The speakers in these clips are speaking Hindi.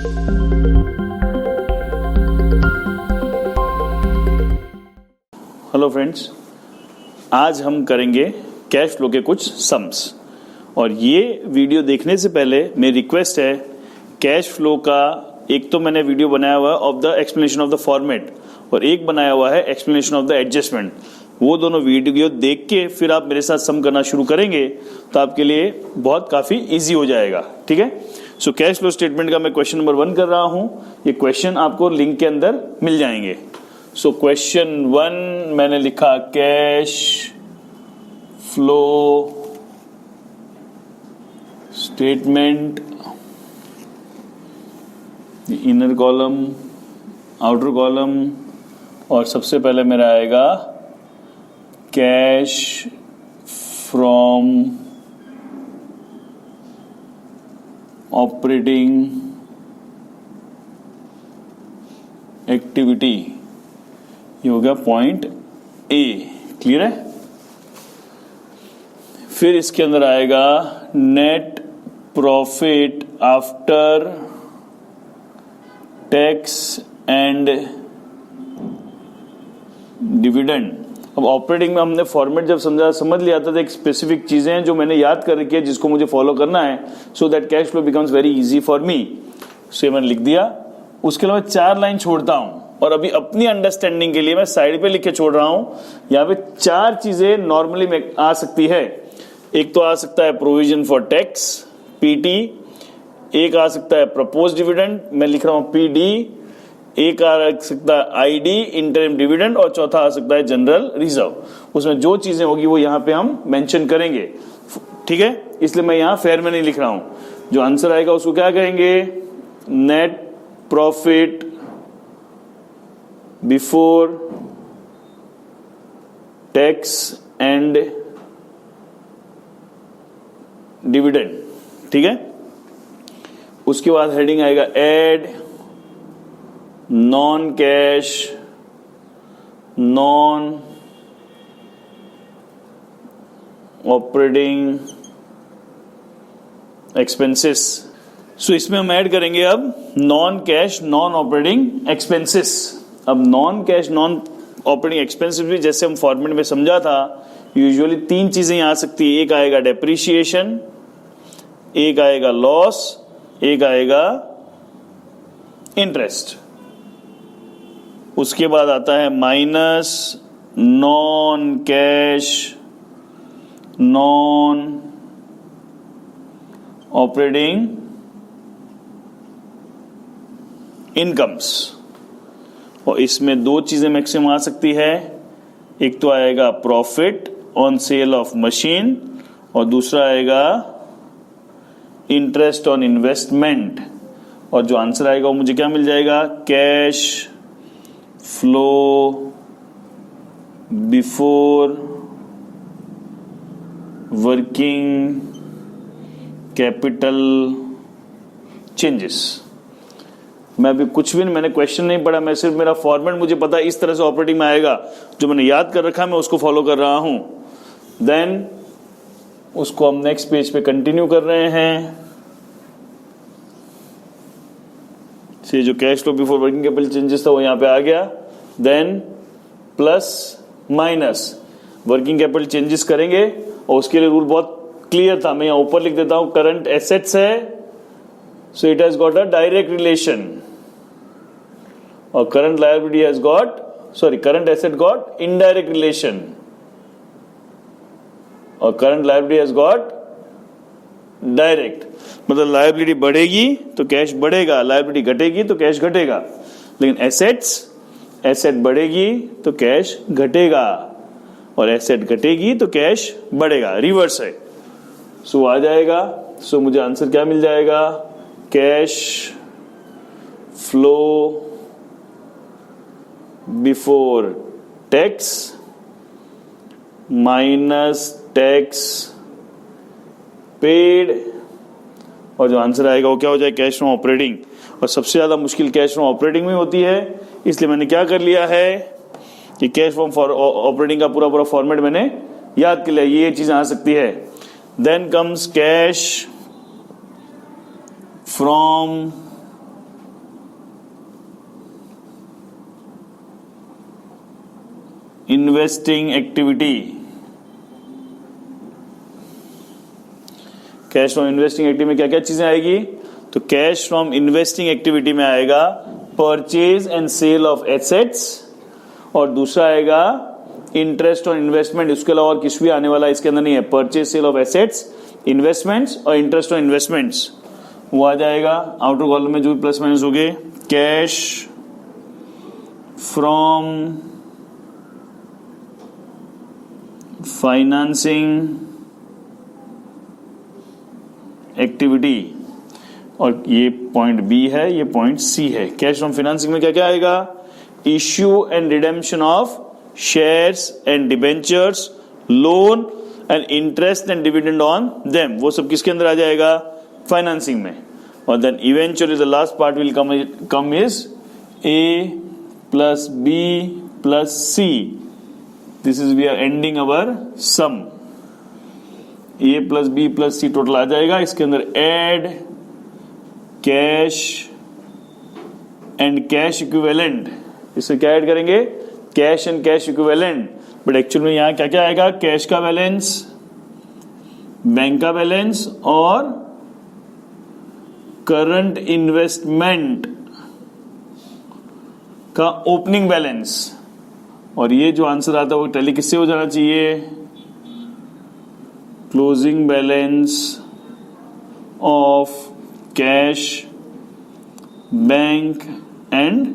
हेलो फ्रेंड्स, आज हम करेंगे कैश फ्लो के कुछ सम्स। और ये वीडियो देखने से पहले मेरी रिक्वेस्ट है, कैश फ्लो का एक तो मैंने वीडियो बनाया हुआ है of the explanation of the format और एक बनाया हुआ है एक्सप्लेनेशन ऑफ द एडजस्टमेंट। वो दोनों वीडियो देख के फिर आप मेरे साथ सम करना शुरू करेंगे तो आपके लिए बहुत काफ़ी इजी हो जाएगा। ठीक है, सो कैश फ्लो स्टेटमेंट का मैं क्वेश्चन नंबर 1 कर रहा हूँ। ये क्वेश्चन आपको लिंक के अंदर मिल जाएंगे। सो क्वेश्चन 1 मैंने लिखा cash flow statement, inner column outer column, और सबसे पहले मेरा आएगा कैश फ्रॉम ऑपरेटिंग एक्टिविटी। ये हो गया पॉइंट ए। क्लियर है? फिर इसके अंदर आएगा net profit after tax and dividend. अब ऑपरेटिंग में हमने फॉर्मेट जब समझ लिया था तो एक स्पेसिफिक चीजें हैं जो मैंने याद कर रखी है जिसको मुझे फॉलो करना है, so that cash flow becomes very easy for me. So ये मैंने लिख दिया। उसके अलावा 4 लाइन छोड़ता हूं और अभी अपनी अंडरस्टैंडिंग के लिए मैं साइड पे लिख के छोड़ रहा हूं। यहां पे 4 चीजें नॉर्मली में आ सकती है। एक तो आ सकता है प्रोविजन फॉर टैक्स पीटी, एक आ सकता है प्रपोज डिविडेंड, मैं लिख रहा हूं पीडी, एक आ सकता है आईडी इंटरिम डिविडेंड, और चौथा आ सकता है जनरल रिजर्व। उसमें जो चीजें होगी वो यहां पे हम मेंशन करेंगे। ठीक है, इसलिए मैं यहां फेयर में नहीं लिख रहा हूं। जो आंसर आएगा उसको क्या कहेंगे? Net profit before tax and dividend. ठीक है, उसके बाद हेडिंग आएगा add non cash non operating expenses. So इसमें हम ऐड करेंगे अब non cash non operating expenses. अब non cash non operating expenses भी जैसे हम फॉर्मेट में समझा था, यूजुअली 3 चीजें यहां आ सकती है। एक आएगा डेप्रिसिएशन, एक आएगा लॉस, एक आएगा इंटरेस्ट। उसके बाद आता है minus non cash non operating incomes. और इसमें 2 चीजें मैक्सिमम आ सकती है। एक तो आएगा profit on sale of machine और दूसरा आएगा इंटरेस्ट ऑन इन्वेस्टमेंट। और जो आंसर आएगा वो मुझे क्या मिल जाएगा? Cash flow before working capital changes. मैं अभी कुछ भी मैंने क्वेश्चन नहीं पढ़ा, मैं सिर्फ मेरा फॉर्मेट मुझे पता है इस तरह से ऑपरेटिंग में आएगा। जो मैंने याद कर रखा है मैं उसको फॉलो कर रहा हूं। देन उसको हम नेक्स्ट पेज पे कंटिन्यू कर रहे हैं। से जो cash flow before working capital changes था वो यहां पे आ गया। Then plus minus working capital changes करेंगे और उसके लिए रूल बहुत क्लियर था। मैं यहां ऊपर लिख देता हूं करंट एसेट्स है, so it has got a direct relation, और current liability has got current asset got indirect relation, और current liability has got direct. मतलब लायबिलिटी बढ़ेगी तो कैश बढ़ेगा, लायबिलिटी घटेगी तो कैश घटेगा। लेकिन एसेट बढ़ेगी तो कैश घटेगा, और एसेट घटेगी तो कैश बढ़ेगा, रिवर्स है। सो आ जाएगा। सो मुझे आंसर क्या मिल जाएगा? Cash flow before tax minus tax paid, और जो आंसर आएगा वो क्या हो जाए? Cash from operating. और सबसे ज्यादा मुश्किल कैश फ्रॉम ऑपरेटिंग में होती है, इसलिए मैंने क्या कर लिया है कि कैश फ्रॉम ऑपरेटिंग का पूरा फॉर्मेट मैंने याद कर लिया। ये चीज आ सकती है। Then comes cash from investing activity, cash from investing activity में क्या क्या चीजें आएगी? तो कैश फ्रॉम इन्वेस्टिंग एक्टिविटी में आएगा purchase and sale of assets, और दूसरा आएगा इंटरेस्ट ऑन इन्वेस्टमेंट। इसके अलावा और किस भी आने वाला इसके अंदर नहीं है। Purchase sale of assets, investments और इंटरेस्ट ऑन इन्वेस्टमेंट्स वो आ जाएगा। आउटर कॉलम में जो भी प्लस माइनस हो गए, कैश फ्रॉम फाइनेंसिंग एक्टिविटी, और ये पॉइंट बी है, ये पॉइंट सी है। कैश फ्रॉम फाइनेंसिंग में क्या क्या आएगा? Issue and redemption of shares and debentures, loan and interest and dividend on them, वो सब किसके अंदर आ जाएगा? फाइनेंसिंग में। और then eventually the last part will come is A plus B plus C, this is we are ending our sum. A plus B plus C total आ जाएगा। इसके अंदर add cash and cash equivalent, इससे क्या ऐड करेंगे? Cash and cash equivalent. But actual में यहां क्या क्या आएगा? कैश का बैलेंस, बैंक का बैलेंस और करंट इन्वेस्टमेंट का ओपनिंग बैलेंस। और ये जो आंसर आता है वो टैली किससे हो जाना चाहिए? Closing balance of cash, bank and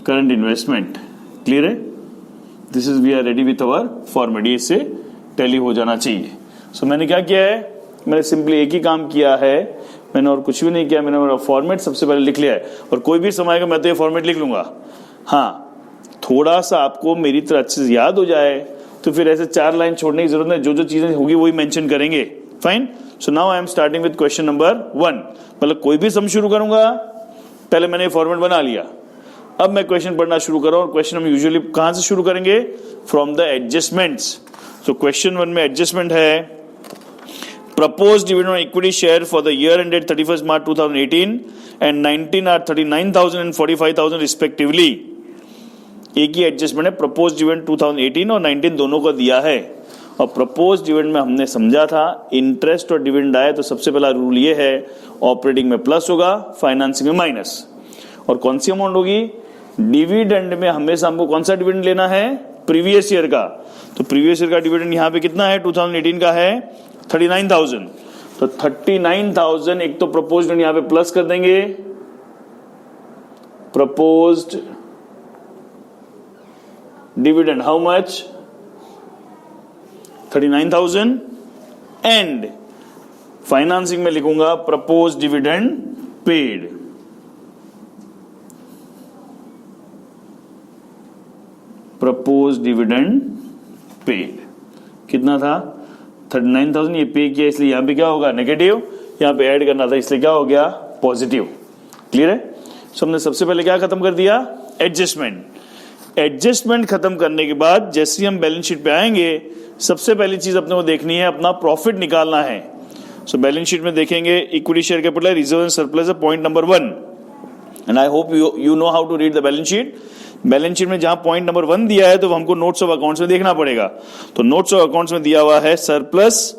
current investment. Clear है? This is we are ready with our format, ये इससे टैली हो जाना चाहिए। सो मैंने क्या किया है? मैंने सिंपली एक ही काम किया है, मैंने और कुछ भी नहीं किया। मैंने मेरा फॉर्मेट सबसे पहले लिख लिया है, और कोई भी समय आएगा मैं तो ये फॉर्मेट लिख लूंगा। हाँ, थोड़ा सा आपको मेरी तरह अच्छे से याद हो जाए तो फिर ऐसे 4 लाइन छोड़ने की जरूरत नहीं, जो जो चीजें होगी वही मेंशन करेंगे। Fine. So now I am starting with question number 1। मतलब कोई भी सम शुरू करूंगा, पहले मैंने फॉर्मेट बना लिया, अब मैं क्वेश्चन पढ़ना शुरू कर रहा हूं। और क्वेश्चन हम यूजुअली कहां से शुरू करेंगे? From the adjustments. So question 1 में एडजस्टमेंट है, proposed dividend on equity share for the year ended 31st March 2018 and 19 are 39,000 and 45,000 respectively। एक ही एडजस्टमेंट है, प्रपोज डिविडेंड 2018 और 19 दोनों को दिया है। और प्रपोज डिविडेंड में हमने समझा था इंटरेस्ट और डिविडेंड आए तो सबसे पहला रूल ये है, ऑपरेटिंग में प्लस होगा, फाइनेंसिंग में माइनस। और कौन सी अमाउंट होगी? डिविडेंड में हमेशा हमको कौन सा डिविडेंड लेना है? प्रीवियस ईयर का। तो प्रीवियस ईयर का डिविडेंड यहाँ पे कितना है? 2018 का है 39,000। तो 39,000 एक तो प्रपोज्ड यहां पे प्लस कर देंगे, proposed dividend how much? 39,000 and financing में लिखूंगा proposed dividend paid. Proposed dividend paid कितना था? 39,000। ये पे किया इसलिए यहां पे क्या होगा? नेगेटिव। यहां पे ऐड करना था इसलिए क्या हो गया? पॉजिटिव। क्लियर है? सो हमने सबसे पहले क्या खत्म कर दिया? एडजस्टमेंट। एडजस्टमेंट खत्म करने के बाद जैसे हम बैलेंस शीट पे आएंगे, सबसे पहली चीज अपने को देखनी है, अपना प्रॉफिट निकालना है। सो बैलेंस शीट में देखेंगे इक्विटी शेयर कैपिटल है, रिजर्व एंड सरप्लस है, point number 1। And I hope you know how to read the balance sheet. Balance sheet में जहां पॉइंट नंबर 1 दिया है तो हमको नोट्स ऑफ अकाउंट्स में देखना पड़ेगा। तो नोट्स ऑफ अकाउंट्स में दिया हुआ है सरप्लस,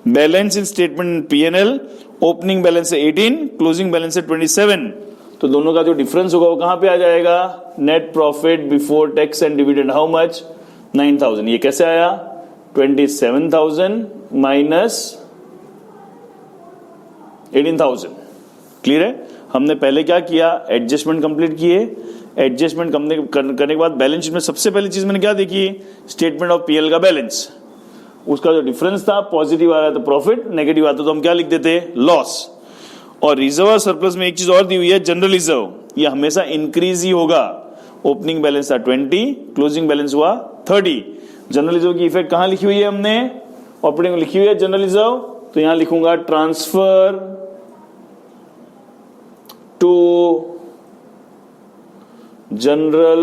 बैलेंस इन स्टेटमेंट P&L, ओपनिंग बैलेंस है 18, क्लोजिंग बैलेंस है 27। तो दोनों का जो डिफरेंस होगा वो कहां पे आ जाएगा? Net profit before tax and dividend how much? 9,000। ये कैसे आया? 27,000 माइनस 18,000। क्लियर है? हमने पहले क्या किया? एडजस्टमेंट कंप्लीट किए। एडजस्टमेंट करने के बाद बैलेंस शीट में सबसे पहली चीज मैंने क्या देखी? स्टेटमेंट ऑफ P&L का बैलेंस। उसका जो डिफरेंस था पॉजिटिव आ रहा था प्रॉफिट, नेगेटिव आता तो हम क्या लिख देते? लॉस। और रिजर्व और सरप्लस में एक चीज और दी हुई है, जनरल रिजर्व। ये हमेशा इंक्रीज ही होगा। ओपनिंग बैलेंस था 20, क्लोजिंग बैलेंस हुआ 30। जनरल रिजर्व की इफेक्ट कहां लिखी हुई है? हमने ऑपरेटिंग में लिखी हुई है जनरल रिजर्व। तो यहां लिखूंगा ट्रांसफर टू जनरल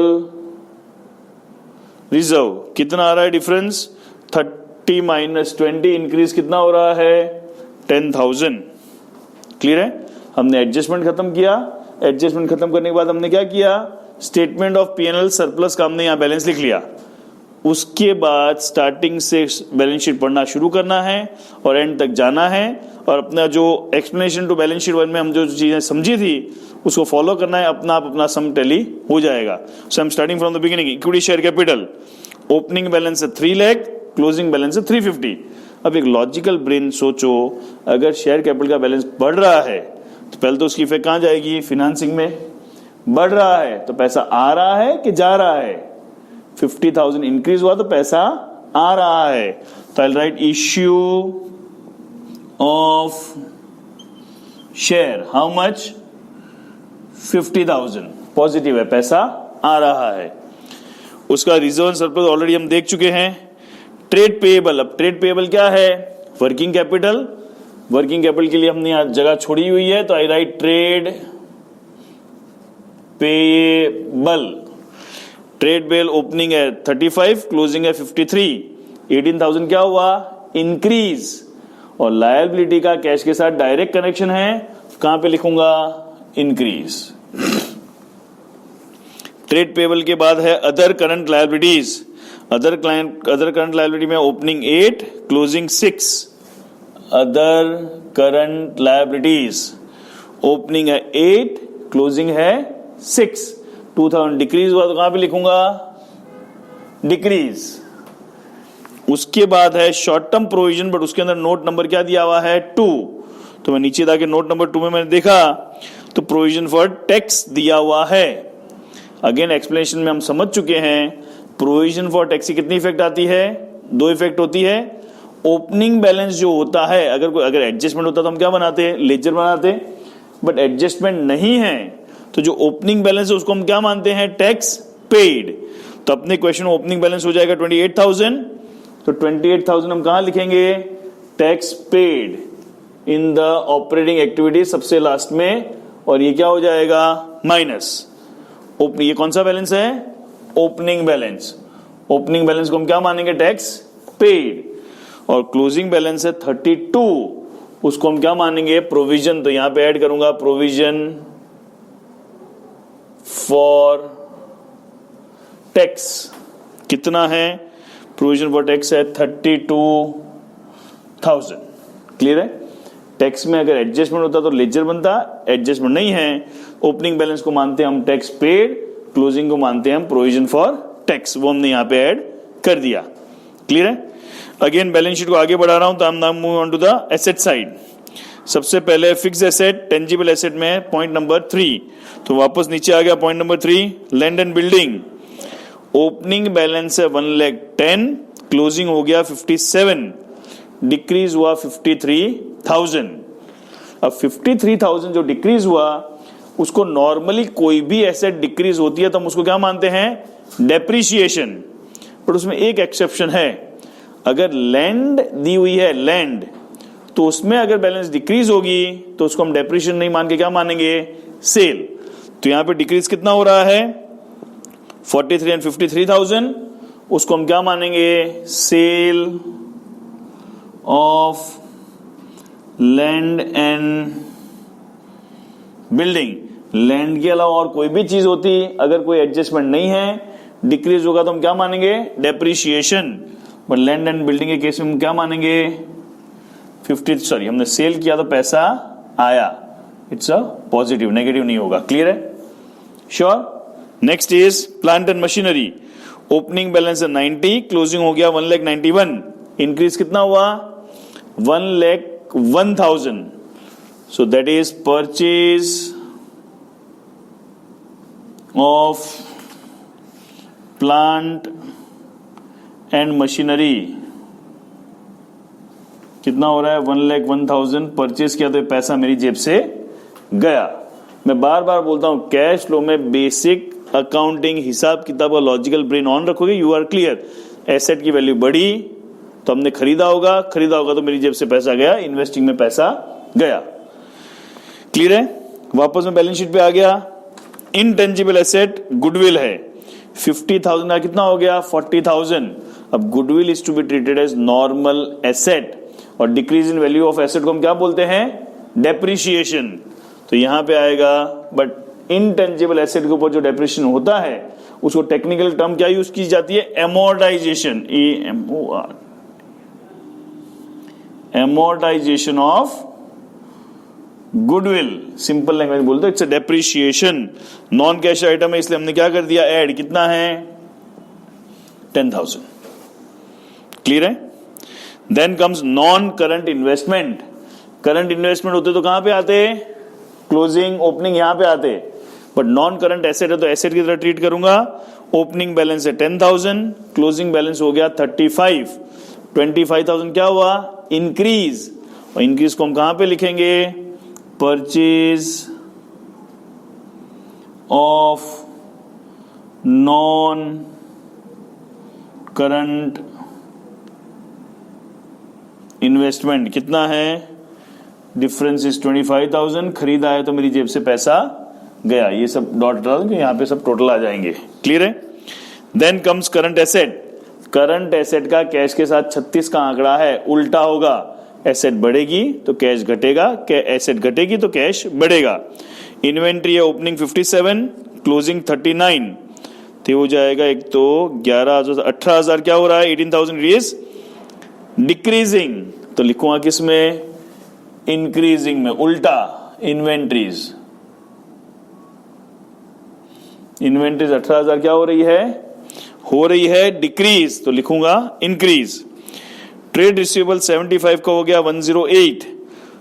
रिजर्व। कितना आ रहा है डिफरेंस? 30 माइनस 20, इंक्रीज कितना हो रहा है? 10,000। क्लियर है? हमने एडजस्टमेंट खत्म किया। एडजस्टमेंट खत्म करने के बाद हमने क्या किया? स्टेटमेंट ऑफ P&L सरप्लस का हमने यहां बैलेंस लिख लिया। उसके बाद स्टार्टिंग से बैलेंस शीट पढ़ना शुरू करना है और एंड तक जाना है और अपना जो एक्सप्लेनेशन टू बैलेंस शीट 1 में हम जो चीजें समझी थी उसको फॉलो करना है, अपना आप अपना सम टैली हो जाएगा। So I am starting from the beginning. Equity share capital, opening balance है 3 लाख, क्लोजिंग बैलेंस है 350। अब एक लॉजिकल ब्रेन सोचो, अगर शेयर कैपिटल का बैलेंस बढ़ रहा है तो पहले तो उसकी इफेक्ट कहां जाएगी, फाइनेंसिंग में। बढ़ रहा है तो पैसा आ रहा है कि जा रहा है, 50,000 इंक्रीज हुआ तो पैसा आ रहा है। तो I right issue of share, how much, 50,000, positive है, पैसा आ रहा है। उसका रिजर्व सरप्लस ऑलरेडी हम देख चुके हैं। ट्रेड पेएबल, अब ट्रेड पेएबल क्या है, वर्किंग कैपिटल। वर्किंग कैपिटल के लिए हमने यहां जगह छोड़ी हुई है तो I write trade payable. Trade payable opening है 35, क्लोजिंग है 53, 18,000 क्या हुआ, इंक्रीज। और लायबिलिटी का कैश के साथ डायरेक्ट कनेक्शन है, कहां पे लिखूंगा, इंक्रीज। ट्रेड पेएबल के बाद है other current liabilities. Other current liability में opening 8, closing 6। Other current liabilities opening है 8, क्लोजिंग है 6। 2000 डिक्रीज हुआ तो कहां पे लिखूंगा, डिक्रीज। उसके बाद है शॉर्ट टर्म प्रोविजन, बट उसके अंदर नोट नंबर क्या दिया हुआ है, 2। तो मैं नीचे जाके नोट नंबर 2 में मैंने देखा तो प्रोविजन फॉर टैक्स दिया हुआ है। अगेन एक्सप्लेनेशन में हम समझ चुके हैं, प्रोविजन फॉर टैक्स की कितनी इफेक्ट आती है, 2 इफेक्ट होती है। ओपनिंग बैलेंस जो होता है, अगर एडजस्टमेंट होता तो हम क्या बनाते हैं, लेजर बनाते, बट एडजस्टमेंट नहीं है तो जो ओपनिंग बैलेंस है उसको हम क्या मानते हैं, टैक्स पेड। तो अपने क्वेश्चन में ओपनिंग बैलेंस हो जाएगा 28,000, तो 28,000 हम कहां लिखेंगे, tax paid in the operating activity सबसे लास्ट में, और ये क्या हो जाएगा, माइनस। ये कौन सा बैलेंस है, ओपनिंग बैलेंस। ओपनिंग बैलेंस को हम क्या मानेंगे, टैक्स पेड। और क्लोजिंग बैलेंस है 32, उसको हम क्या मानेंगे, प्रोविजन। तो यहां पे ऐड करूंगा प्रोविजन फॉर टैक्स। कितना है, प्रोविजन फॉर टैक्स है 32,000। क्लियर है। टैक्स में अगर एडजस्टमेंट होता तो लेजर बनता, एडजस्टमेंट नहीं है। ओपनिंग बैलेंस को मानते हैं हम टैक्स पेड, क्लोजिंग को मानते हैं हम प्रोविजन फॉर टैक्स, वो हमने यहां पे ऐड कर दिया। क्लियर है। अगेन बैलेंस शीट को आगे बढ़ा रहा हूं तो हम now move on to the asset side. सबसे पहले फिक्स एसेट, टेंजिबल एसेट में पॉइंट नंबर 3, तो वापस नीचे आ गया point number 3, land and building. Opening balance है 1,10,000, क्लोजिंग हो गया 57, डिक्रीज हुआ 53,000। अब 53,000 जो डिक्रीज हुआ उसको नॉर्मली कोई भी एसेट डिक्रीज होती है तो हम उसको क्या मानते हैं, डेप्रिसिएशन। बट उसमें एक एक्सेप्शन है, अगर लैंड दी हुई है, लैंड, तो उसमें अगर बैलेंस डिक्रीज होगी तो उसको हम डेप्रिसिएशन नहीं मान के क्या मानेंगे, सेल। तो यहां पे डिक्रीज कितना हो रहा है, 43 एंड 53,000, उसको हम क्या मानेंगे, sale of land and building. Land के अलावा और कोई भी चीज होती, अगर कोई एडजस्टमेंट नहीं है, डिक्रीज होगा तो हम क्या मानेंगे, depreciation. But land and building के केस में हम क्या मानेंगे, 50, हमने सेल किया तो पैसा आया, इट्स अ पॉजिटिव, नेगेटिव नहीं होगा। क्लियर है, sure. Next is plant and machinery. Opening balance है 90, क्लोजिंग हो गया 1,91,000, इंक्रीज कितना हुआ, 1,01,000। So that is purchase of plant and machinery. कितना हो रहा है, 1,01,000 परचेज किया तो पैसा मेरी जेब से गया। मैं बार बार बोलता हूं, कैश फ्लो में बेसिक अकाउंटिंग, हिसाब किताब और लॉजिकल ब्रेन ऑन रखोगे, यू आर क्लियर। एसेट की वैल्यू बढ़ी तो हमने खरीदा होगा तो मेरी जेब से पैसा गया, इन्वेस्टिंग में पैसा गया। क्लियर है। वापस में बैलेंस शीट पे आ गया। इनटेंजिबल एसेट गुडविल है, 50,000 का कितना हो गया, 40,000। अब goodwill is to be treated as normal asset, और decrease in value of asset को हम क्या बोलते हैं, डेप्रिसिएशन। तो यहां पे आएगा, बट इनटेंजिबल एसेट के ऊपर जो डेप्रिसिएशन होता है उसको टेक्निकल टर्म क्या यूज की जाती है, amortisation, AMOR, amortisation of goodwill, simple language बोलते हैं it's a depreciation. Non cash item है इसलिए हमने क्या कर दिया, ऐड, कितना है 10,000। क्लियर है। Then comes non current investment. Current investment होते तो कहां पे आते, क्लोजिंग ओपनिंग यहां पे आते, बट नॉन करंट एसेट है तो एसेट की तरह ट्रीट करूंगा। ओपनिंग बैलेंस है 10,000, क्लोजिंग बैलेंस हो गया 35, 25,000 क्या हुआ, इंक्रीज, और इंक्रीज को हम कहां पे लिखेंगे, purchase of non current investment, कितना है, डिफरेंस इज 25,000, खरीदा है तो मेरी जेब से पैसा गया, ये सब डॉट डाल के यहां पे सब टोटल आ जाएंगे। क्लियर है। Then comes current asset. Current asset का कैश के साथ 36 का आंकड़ा है, उल्टा होगा, एसेट बढ़ेगी तो कैश घटेगा, एसेट घटेगी तो कैश बढ़ेगा। इन्वेंट्री है ओपनिंग 57, क्लोजिंग 39, तो हो जाएगा एक तो 11,000, 18,000 क्या हो रहा है, 18,000 इज डिक्रीजिंग, तो लिखूंगा किसमें, इंक्रीजिंग में, उल्टा, इन्वेंट्रीज, इन्वेंट्रीज 18,000 क्या हो रही है डिक्रीज, तो लिखूंगा इंक्रीज। ट्रेड रिसीवेबल 75 का हो गया 108,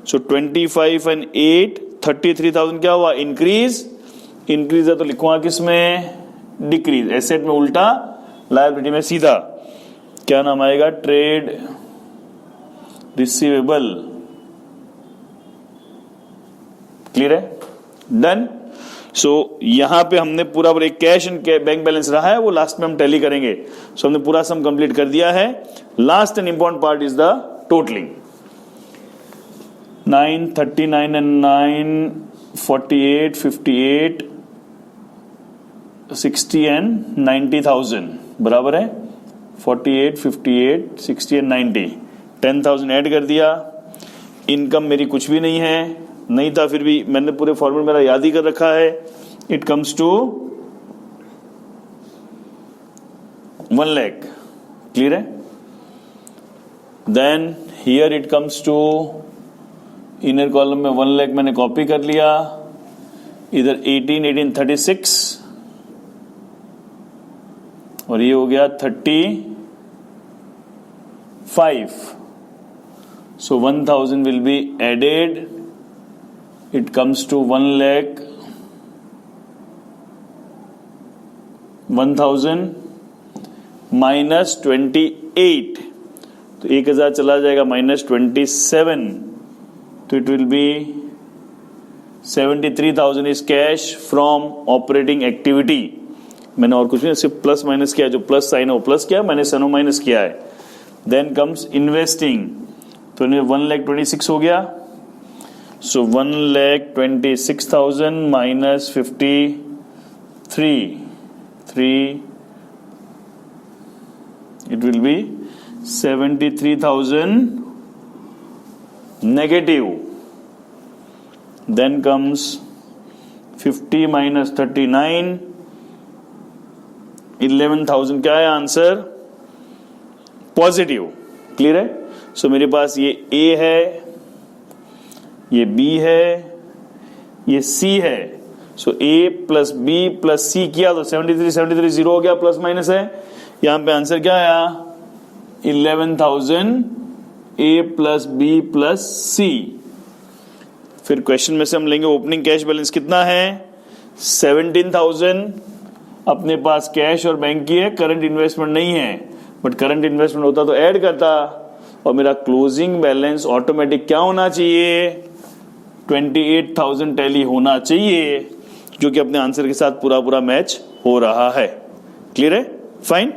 सो 25 एंड 8 33,000 क्या हुआ, इंक्रीज, इंक्रीज है तो लिखूंगा किसमें, डिक्रीज, एसेट में उल्टा, लायबिलिटी में सीधा, क्या नाम आएगा, ट्रेड रिसीवेबल। क्लियर है, डन। सो यहां पे हमने पूरा एक कैश एंड बैंक बैलेंस रहा है, वो लास्ट में हम टैली करेंगे। सो हमने पूरा सम कंप्लीट कर दिया है। Last and important part is the totalling. 939 and 948, 58, 60 and 90,000 बराबर है 48, 58, 60 एंड 90, 10,000 ऐड कर दिया। इनकम मेरी कुछ भी नहीं है, नहीं था फिर भी मैंने पूरे फॉर्मूला मेरा याद ही कर रखा है। It comes to 1 lakh. Clear है। Then here it comes to, inner column में 1 लाख मैंने कॉपी कर लिया, इधर 18, 36 और ये हो गया 35। So 1,000 will be added, it comes to 1,00,000 minus 28, तो 1,000 चला जाएगा minus 27, तो it will be 73,000 is cash from operating activity। मैंने और कुछ नहीं, सिर्फ प्लस माइनस किया, जो प्लस साइन है वो प्लस किया, मैंने साइन माइनस किया है। देन कम्स इन्वेस्टिंग, तो 1,26,000 हो गया। So 1,26,000 minus 53, it will be 73,000 negative. Then comes 50 minus 39, 11,000 क्या है आंसर, पॉजिटिव। क्लियर है। सो मेरे पास ये A है, ये B है, ये C है। सो A plus B plus C किया तो 73 0 हो गया, प्लस माइनस है। यहां पे आंसर क्या आया, 11,000 A plus B plus C। फिर क्वेश्चन में से हम लेंगे ओपनिंग कैश बैलेंस कितना है, 17,000 अपने पास कैश और बैंक की है, करंट इन्वेस्टमेंट नहीं है, बट करंट इन्वेस्टमेंट होता तो ऐड करता, और मेरा क्लोजिंग बैलेंस ऑटोमेटिक क्या होना चाहिए, 28,000 टैली होना चाहिए, जो कि अपने आंसर के साथ पूरा मैच हो रहा है। क्लियर है, फाइन।